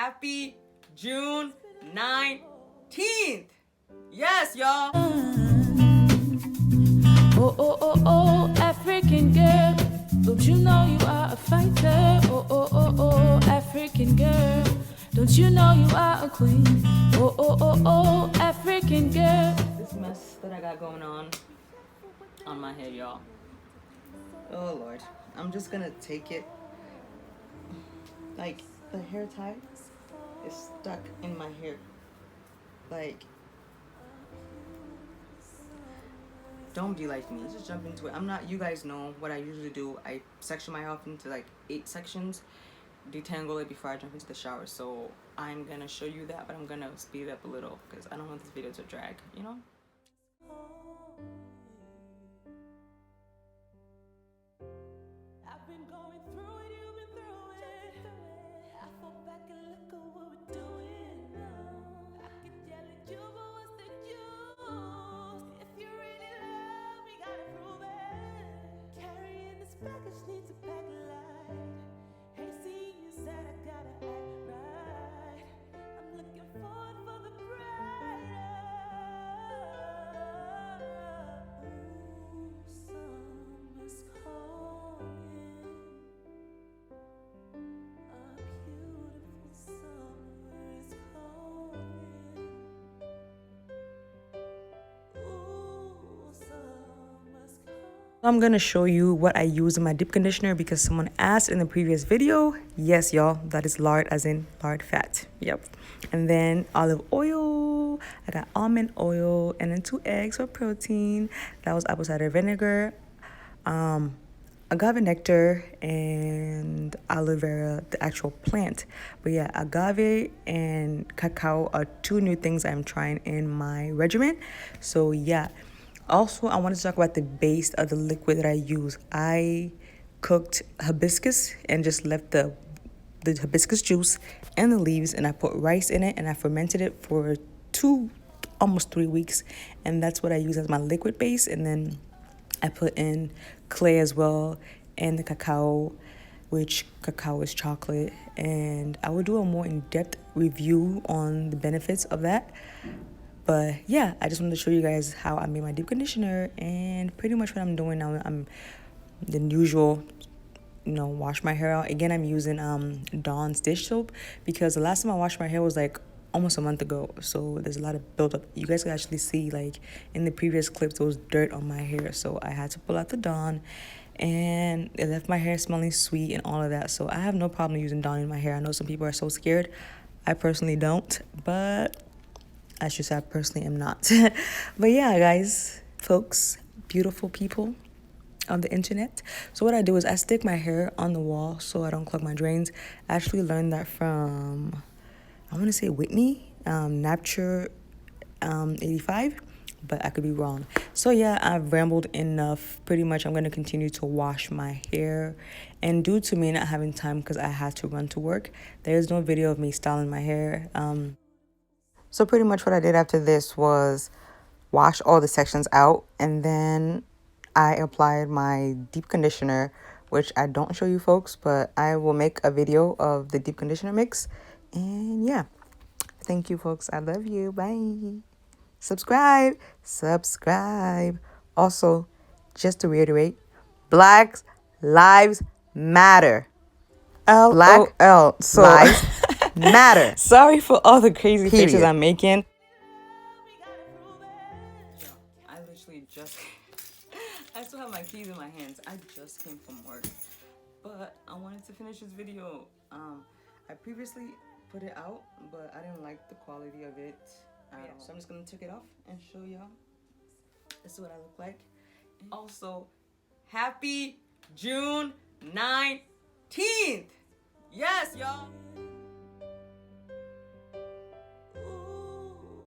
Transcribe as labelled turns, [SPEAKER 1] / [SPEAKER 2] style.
[SPEAKER 1] happy June 19th. Yes, y'all.
[SPEAKER 2] Oh, oh, oh, oh, African girl, don't you know you are a fighter? Oh, oh, oh, oh, African girl, don't you know you are a queen? Oh, oh, oh, oh, African girl.
[SPEAKER 1] This mess that I got going on my head, y'all. Oh, Lord. I'm just gonna take it. Like, the hair tie is stuck in my hair. Like, don't be like me. Let's just jump into it. You guys know what I usually do. I section my hair off into like 8 sections, detangle it before I jump into the shower. So I'm gonna show you that, but I'm gonna speed it up a little because I don't want this video to drag, you know?
[SPEAKER 2] I've been going through it, you've been through it. I fall back and look at what we're doing now. I can tell it you, but what's the use? If you really love me, gotta prove it. Carrying this baggage needs a pack light. Hey, see, you said I gotta act right. I'm looking forward for the brighter. Ooh, summer's calling. A beautiful summer is calling. Ooh, summer's calling.
[SPEAKER 1] I'm gonna show you what I use in my deep conditioner because someone asked in the previous video. Yes, y'all, that is lard, as in lard fat. Yep. And then olive oil. I got almond oil, and then 2 eggs for protein. That was apple cider vinegar, agave nectar, and aloe vera, the actual plant. But yeah, agave and cacao are 2 new things I'm trying in my regimen. So yeah. Also, I wanted to talk about the base of the liquid that I use. I cooked hibiscus and just left the hibiscus juice and the leaves, and I put rice in it and I fermented it for almost 3 weeks, and that's what I use as my liquid base. And then I put in clay as well and the cacao, which cacao is chocolate, and I will do a more in-depth review on the benefits of that. But yeah, I just wanted to show you guys how I made my deep conditioner, and pretty much what I'm doing now, I'm the usual, wash my hair out. Again, I'm using Dawn's dish soap because the last time I washed my hair was like almost a month ago. So there's a lot of buildup. You guys can actually see, like in the previous clips, there was dirt on my hair. So I had to pull out the Dawn, and it left my hair smelling sweet and all of that. So I have no problem using Dawn in my hair. I know some people are so scared. I personally don't, but I should say I personally am not. But yeah, guys, folks, beautiful people on the internet. So what I do is I stick my hair on the wall so I don't clog my drains. I actually learned that from, I want to say Whitney, Napture 85, but I could be wrong. So yeah, I've rambled enough. Pretty much I'm going to continue to wash my hair. And due to me not having time because I had to run to work, there is no video of me styling my hair. So pretty much what I did after this was wash all the sections out, and then I applied my deep conditioner, which I don't show you folks, but I will make a video of the deep conditioner mix. And yeah, thank you folks. I love you. Bye. Subscribe. Also, just to reiterate, Black Lives Matter. Black Lives Matter. Sorry for all the crazy faces I'm making. I literally just I still have my keys in my hands. I just came from work, but I wanted to finish this video. I previously put it out, but I didn't like the quality of it at all. So I'm just gonna take it off and show y'all. This is what I look like. And also, happy June 19th. Yes, y'all.